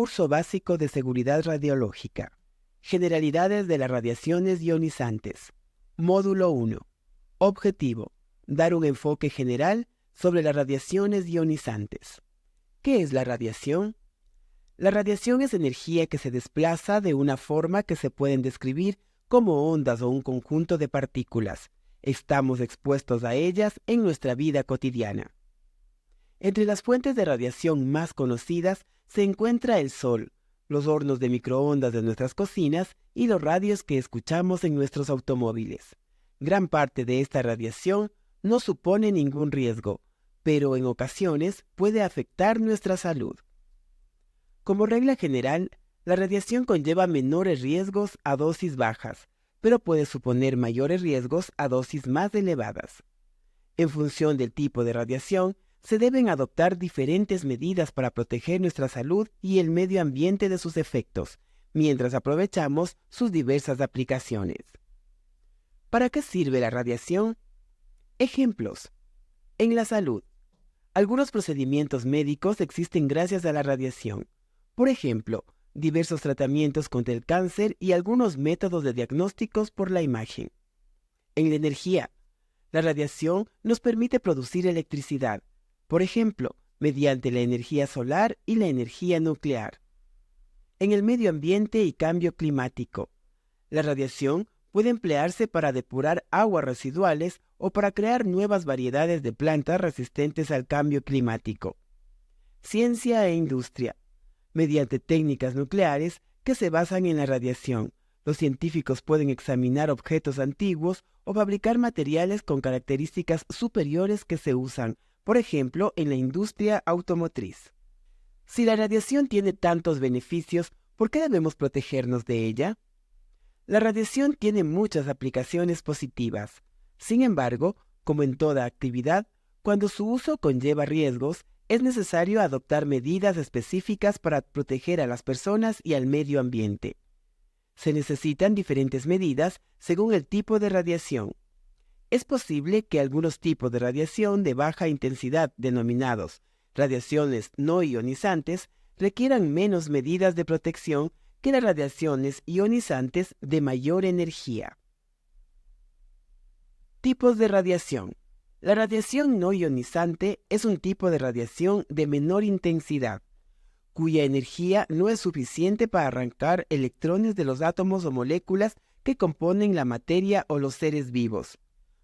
Curso básico de seguridad radiológica. Generalidades de las radiaciones ionizantes. Módulo 1. Objetivo: dar un enfoque general sobre las radiaciones ionizantes. ¿Qué es la radiación? La radiación es energía que se desplaza de una forma que se pueden describir como ondas o un conjunto de partículas. Estamos expuestos a ellas en nuestra vida cotidiana. Entre las fuentes de radiación más conocidas se encuentra el Sol, los hornos de microondas de nuestras cocinas y los radios que escuchamos en nuestros automóviles. Gran parte de esta radiación no supone ningún riesgo, pero en ocasiones puede afectar nuestra salud. Como regla general, la radiación conlleva menores riesgos a dosis bajas, pero puede suponer mayores riesgos a dosis más elevadas. En función del tipo de radiación, se deben adoptar diferentes medidas para proteger nuestra salud y el medio ambiente de sus efectos, mientras aprovechamos sus diversas aplicaciones. ¿Para qué sirve la radiación? Ejemplos. En la salud, algunos procedimientos médicos existen gracias a la radiación. Por ejemplo, diversos tratamientos contra el cáncer y algunos métodos de diagnósticos por la imagen. En la energía, la radiación nos permite producir electricidad, por ejemplo, mediante la energía solar y la energía nuclear. En el medio ambiente y cambio climático, la radiación puede emplearse para depurar aguas residuales o para crear nuevas variedades de plantas resistentes al cambio climático. Ciencia e industria. Mediante técnicas nucleares que se basan en la radiación, los científicos pueden examinar objetos antiguos o fabricar materiales con características superiores que se usan, por ejemplo, en la industria automotriz. Si la radiación tiene tantos beneficios, ¿por qué debemos protegernos de ella? La radiación tiene muchas aplicaciones positivas. Sin embargo, como en toda actividad, cuando su uso conlleva riesgos, es necesario adoptar medidas específicas para proteger a las personas y al medio ambiente. Se necesitan diferentes medidas según el tipo de radiación. Es posible que algunos tipos de radiación de baja intensidad, denominados radiaciones no ionizantes, requieran menos medidas de protección que las radiaciones ionizantes de mayor energía. Tipos de radiación. La radiación no ionizante es un tipo de radiación de menor intensidad, cuya energía no es suficiente para arrancar electrones de los átomos o moléculas que componen la materia o los seres vivos.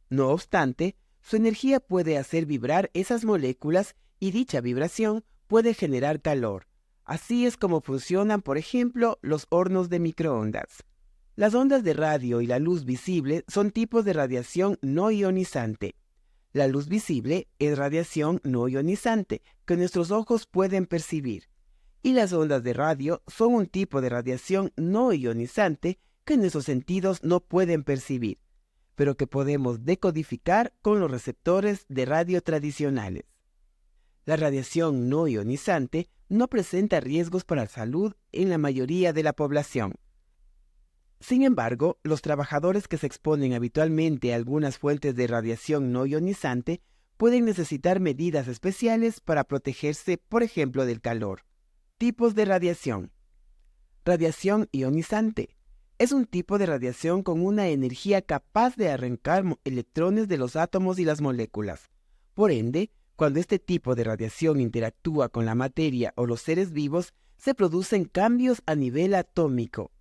No obstante, su energía puede hacer vibrar esas moléculas y dicha vibración puede generar calor. Así es como funcionan, por ejemplo, los hornos de microondas. Las ondas de radio y la luz visible son tipos de radiación no ionizante. La luz visible es radiación no ionizante que nuestros ojos pueden percibir. Y las ondas de radio son un tipo de radiación no ionizante que nuestros sentidos no pueden percibir, pero que podemos decodificar con los receptores de radio tradicionales. La radiación no ionizante no presenta riesgos para la salud en la mayoría de la población. Sin embargo, los trabajadores que se exponen habitualmente a algunas fuentes de radiación no ionizante pueden necesitar medidas especiales para protegerse, por ejemplo, del calor. Tipos de radiación. Radiación ionizante. Es un tipo de radiación con una energía capaz de arrancar electrones de los átomos y las moléculas. Por ende, cuando este tipo de radiación interactúa con la materia o los seres vivos, se producen cambios a nivel atómico.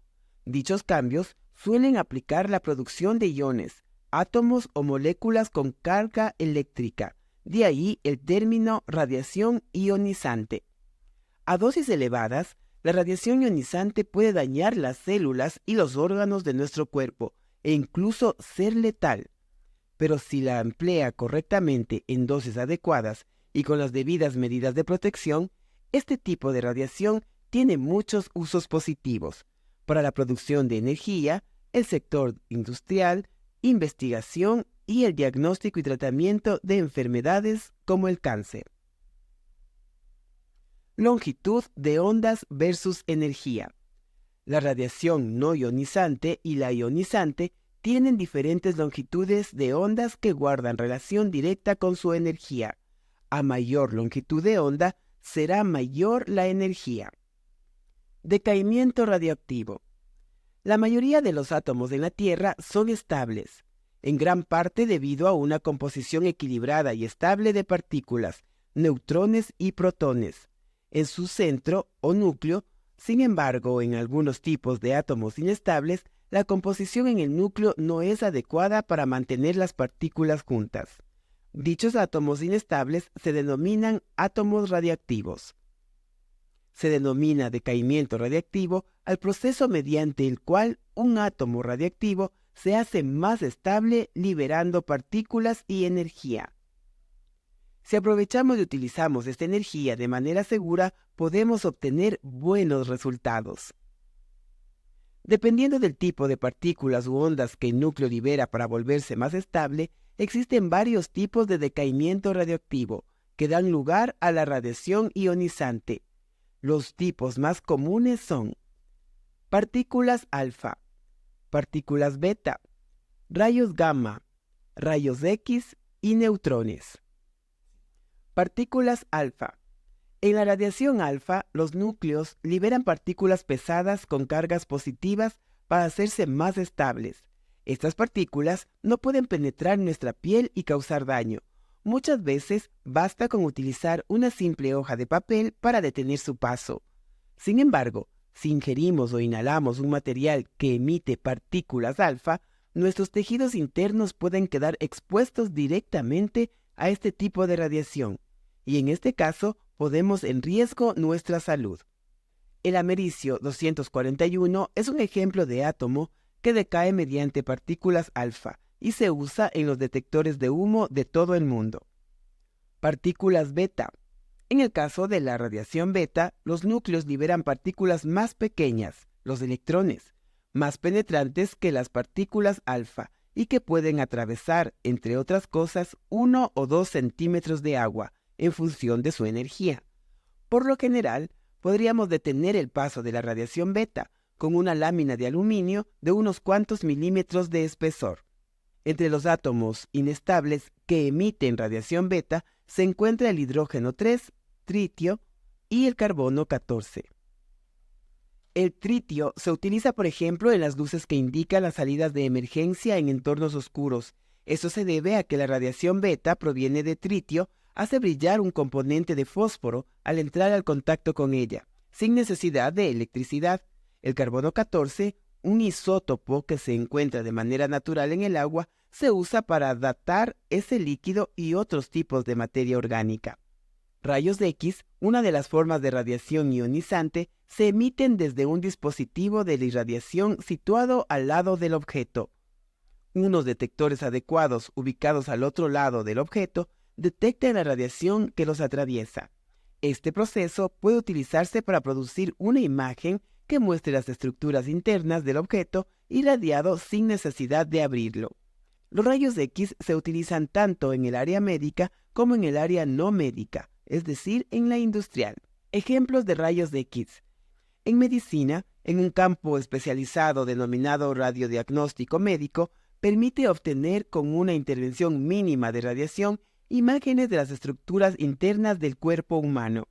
Dichos cambios suelen aplicar la producción de iones, átomos o moléculas con carga eléctrica. De ahí el término radiación ionizante. A dosis elevadas, la radiación ionizante puede dañar las células y los órganos de nuestro cuerpo e incluso ser letal. Pero si la emplea correctamente en dosis adecuadas y con las debidas medidas de protección, este tipo de radiación tiene muchos usos positivos para la producción de energía, el sector industrial, investigación y el diagnóstico y tratamiento de enfermedades como el cáncer. Longitud de ondas versus energía. La radiación no ionizante y la ionizante tienen diferentes longitudes de ondas que guardan relación directa con su energía. A mayor longitud de onda, será mayor la energía. Decaimiento radioactivo. La mayoría de los átomos en la Tierra son estables, en gran parte debido a una composición equilibrada y estable de partículas, neutrones y protones, en su centro o núcleo. Sin embargo, en algunos tipos de átomos inestables, la composición en el núcleo no es adecuada para mantener las partículas juntas. Dichos átomos inestables se denominan átomos radiactivos. Se denomina decaimiento radiactivo al proceso mediante el cual un átomo radiactivo se hace más estable liberando partículas y energía. Si aprovechamos y utilizamos esta energía de manera segura, podemos obtener buenos resultados. Dependiendo del tipo de partículas u ondas que el núcleo libera para volverse más estable, existen varios tipos de decaimiento radioactivo que dan lugar a la radiación ionizante. Los tipos más comunes son partículas alfa, partículas beta, rayos gamma, rayos X y neutrones. Partículas alfa. En la radiación alfa, los núcleos liberan partículas pesadas con cargas positivas para hacerse más estables. Estas partículas no pueden penetrar nuestra piel y causar daño. Muchas veces basta con utilizar una simple hoja de papel para detener su paso. Sin embargo, si ingerimos o inhalamos un material que emite partículas alfa, nuestros tejidos internos pueden quedar expuestos directamente a este tipo de radiación, y en este caso ponemos en riesgo nuestra salud. El americio 241 es un ejemplo de átomo que decae mediante partículas alfa y se usa en los detectores de humo de todo el mundo. Partículas beta. En el caso de la radiación beta, los núcleos liberan partículas más pequeñas, los electrones, más penetrantes que las partículas alfa y que pueden atravesar, entre otras cosas, 1 o 2 centímetros de agua en función de su energía. Por lo general, podríamos detener el paso de la radiación beta con una lámina de aluminio de unos cuantos milímetros de espesor. Entre los átomos inestables que emiten radiación beta se encuentra el hidrógeno 3, tritio, y el carbono 14. El tritio se utiliza, por ejemplo, en las luces que indican las salidas de emergencia en entornos oscuros. Esto se debe a que la radiación beta proviene de tritio, hace brillar un componente de fósforo al entrar al contacto con ella, sin necesidad de electricidad. El carbono 14, un isótopo que se encuentra de manera natural en el agua, se usa para datar ese líquido y otros tipos de materia orgánica. Rayos X, una de las formas de radiación ionizante, se emiten desde un dispositivo de irradiación situado al lado del objeto. Unos detectores adecuados ubicados al otro lado del objeto detectan la radiación que los atraviesa. Este proceso puede utilizarse para producir una imagen que muestre las estructuras internas del objeto irradiado sin necesidad de abrirlo. Los rayos X se utilizan tanto en el área médica como en el área no médica, es decir, en la industrial. Ejemplos de rayos X. En medicina, en un campo especializado denominado radiodiagnóstico médico, permite obtener con una intervención mínima de radiación imágenes de las estructuras internas del cuerpo humano.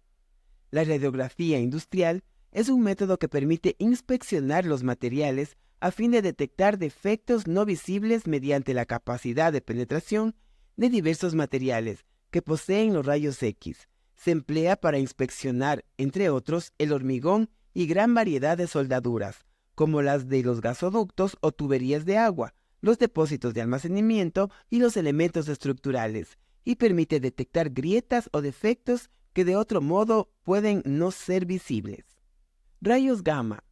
La radiografía industrial es un método que permite inspeccionar los materiales a fin de detectar defectos no visibles mediante la capacidad de penetración de diversos materiales que poseen los rayos X. Se emplea para inspeccionar, entre otros, el hormigón y gran variedad de soldaduras, como las de los gasoductos o tuberías de agua, los depósitos de almacenamiento y los elementos estructurales, y permite detectar grietas o defectos que de otro modo pueden no ser visibles. Rayos gamma.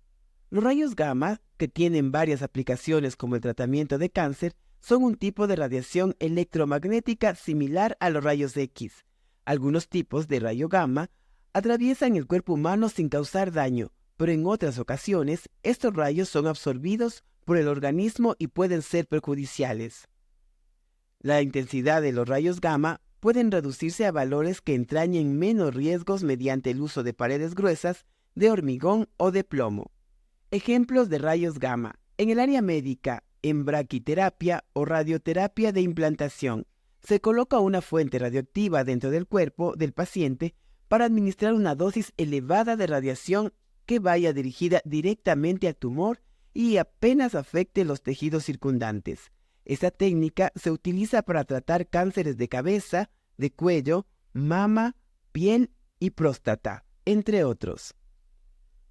Los rayos gamma, que tienen varias aplicaciones como el tratamiento de cáncer, son un tipo de radiación electromagnética similar a los rayos X. Algunos tipos de rayo gamma atraviesan el cuerpo humano sin causar daño, pero en otras ocasiones estos rayos son absorbidos por el organismo y pueden ser perjudiciales. La intensidad de los rayos gamma pueden reducirse a valores que entrañen menos riesgos mediante el uso de paredes gruesas, de hormigón o de plomo. Ejemplos de rayos gamma. En el área médica, en braquiterapia o radioterapia de implantación, se coloca una fuente radioactiva dentro del cuerpo del paciente para administrar una dosis elevada de radiación que vaya dirigida directamente al tumor y apenas afecte los tejidos circundantes. Esta técnica se utiliza para tratar cánceres de cabeza, de cuello, mama, piel y próstata, entre otros.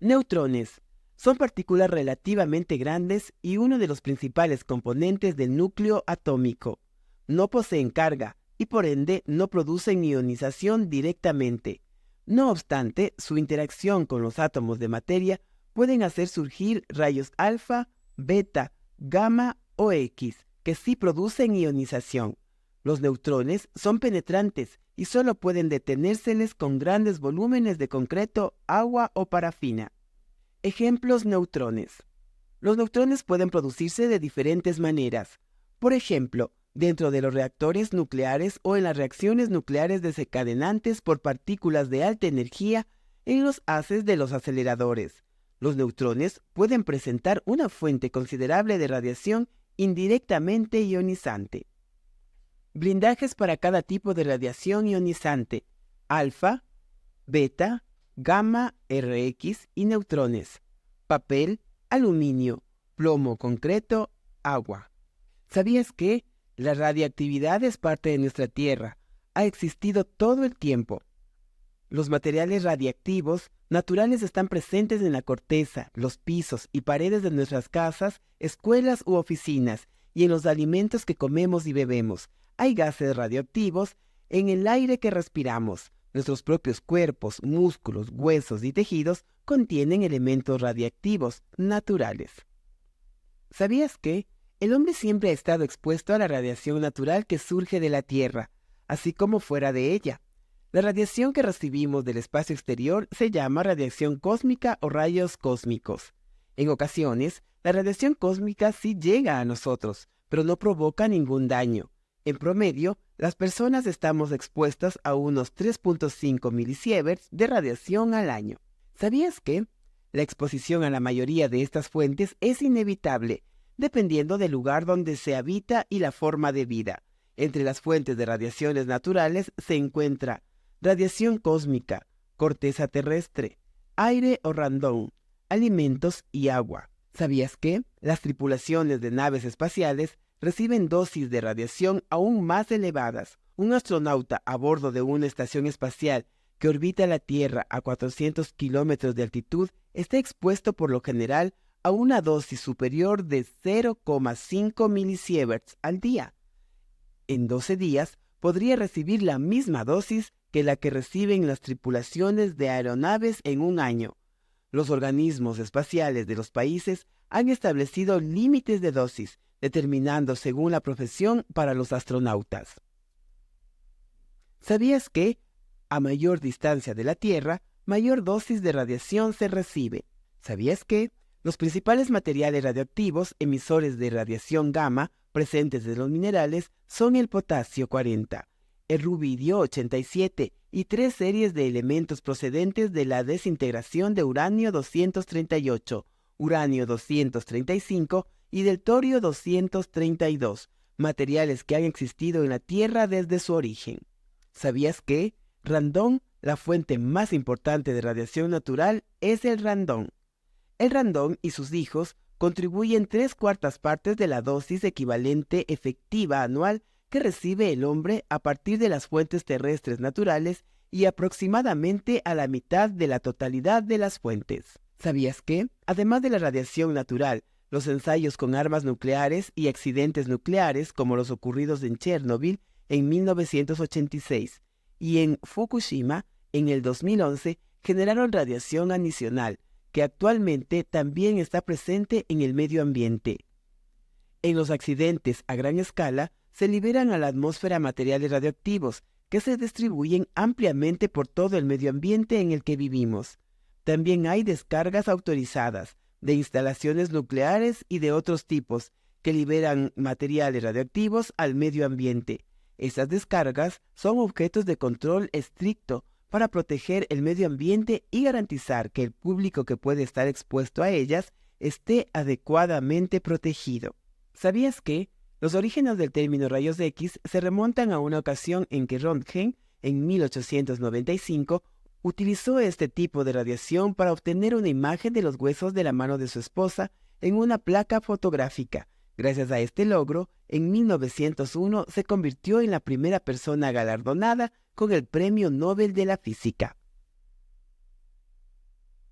Neutrones son partículas relativamente grandes y uno de los principales componentes del núcleo atómico. No poseen carga y por ende no producen ionización directamente. No obstante, su interacción con los átomos de materia pueden hacer surgir rayos alfa, beta, gamma o X, que sí producen ionización. Los neutrones son penetrantes y solo pueden detenérseles con grandes volúmenes de concreto, agua o parafina. Ejemplos neutrones. Los neutrones pueden producirse de diferentes maneras. Por ejemplo, dentro de los reactores nucleares o en las reacciones nucleares desencadenantes por partículas de alta energía en los haces de los aceleradores. Los neutrones pueden presentar una fuente considerable de radiación indirectamente ionizante. Blindajes para cada tipo de radiación ionizante: alfa, beta, gamma, Rx y neutrones. Papel, aluminio, plomo, concreto, agua. ¿Sabías que la radiactividad es parte de nuestra Tierra? Ha existido todo el tiempo. Los materiales radiactivos naturales están presentes en la corteza, los pisos y paredes de nuestras casas, escuelas u oficinas, y en los alimentos que comemos y bebemos. Hay gases radioactivos en el aire que respiramos. Nuestros propios cuerpos, músculos, huesos y tejidos contienen elementos radiactivos naturales. ¿Sabías que el hombre siempre ha estado expuesto a la radiación natural que surge de la Tierra, así como fuera de ella? La radiación que recibimos del espacio exterior se llama radiación cósmica o rayos cósmicos. En ocasiones, la radiación cósmica sí llega a nosotros, pero no provoca ningún daño. En promedio, las personas estamos expuestas a unos 3.5 milisieverts de radiación al año. ¿Sabías que la exposición a la mayoría de estas fuentes es inevitable, dependiendo del lugar donde se habita y la forma de vida? Entre las fuentes de radiaciones naturales se encuentra radiación cósmica, corteza terrestre, aire o radón, alimentos y agua. ¿Sabías que las tripulaciones de naves espaciales reciben dosis de radiación aún más elevadas? Un astronauta a bordo de una estación espacial que orbita la Tierra a 400 kilómetros de altitud está expuesto por lo general a una dosis superior de 0,5 milisieverts al día. En 12 días podría recibir la misma dosis que la que reciben las tripulaciones de aeronaves en un año. Los organismos espaciales de los países han establecido límites de dosis, determinando según la profesión para los astronautas. ¿Sabías que, a mayor distancia de la Tierra, mayor dosis de radiación se recibe? ¿Sabías que los principales materiales radioactivos emisores de radiación gamma presentes en los minerales son el potasio 40, el rubidio 87 y 3 series de elementos procedentes de la desintegración de uranio 238, uranio 235 y del torio 232, materiales que han existido en la Tierra desde su origen? ¿Sabías que radón, la fuente más importante de radiación natural, es el radón? El radón y sus hijos contribuyen 3/4 partes de la dosis equivalente efectiva anual que recibe el hombre a partir de las fuentes terrestres naturales y aproximadamente a la mitad de la totalidad de las fuentes. ¿Sabías que, además de la radiación natural, los ensayos con armas nucleares y accidentes nucleares como los ocurridos en Chernobyl en 1986 y en Fukushima en el 2011 generaron radiación adicional que actualmente también está presente en el medio ambiente? En los accidentes a gran escala se liberan a la atmósfera materiales radioactivos que se distribuyen ampliamente por todo el medio ambiente en el que vivimos. También hay descargas autorizadas de instalaciones nucleares y de otros tipos que liberan materiales radioactivos al medio ambiente. Estas descargas son objetos de control estricto para proteger el medio ambiente y garantizar que el público que puede estar expuesto a ellas esté adecuadamente protegido. ¿Sabías que los orígenes del término rayos X se remontan a una ocasión en que Röntgen, en 1895, Utilizó este tipo de radiación para obtener una imagen de los huesos de la mano de su esposa en una placa fotográfica. Gracias a este logro, en 1901 se convirtió en la primera persona galardonada con el Premio Nobel de la Física.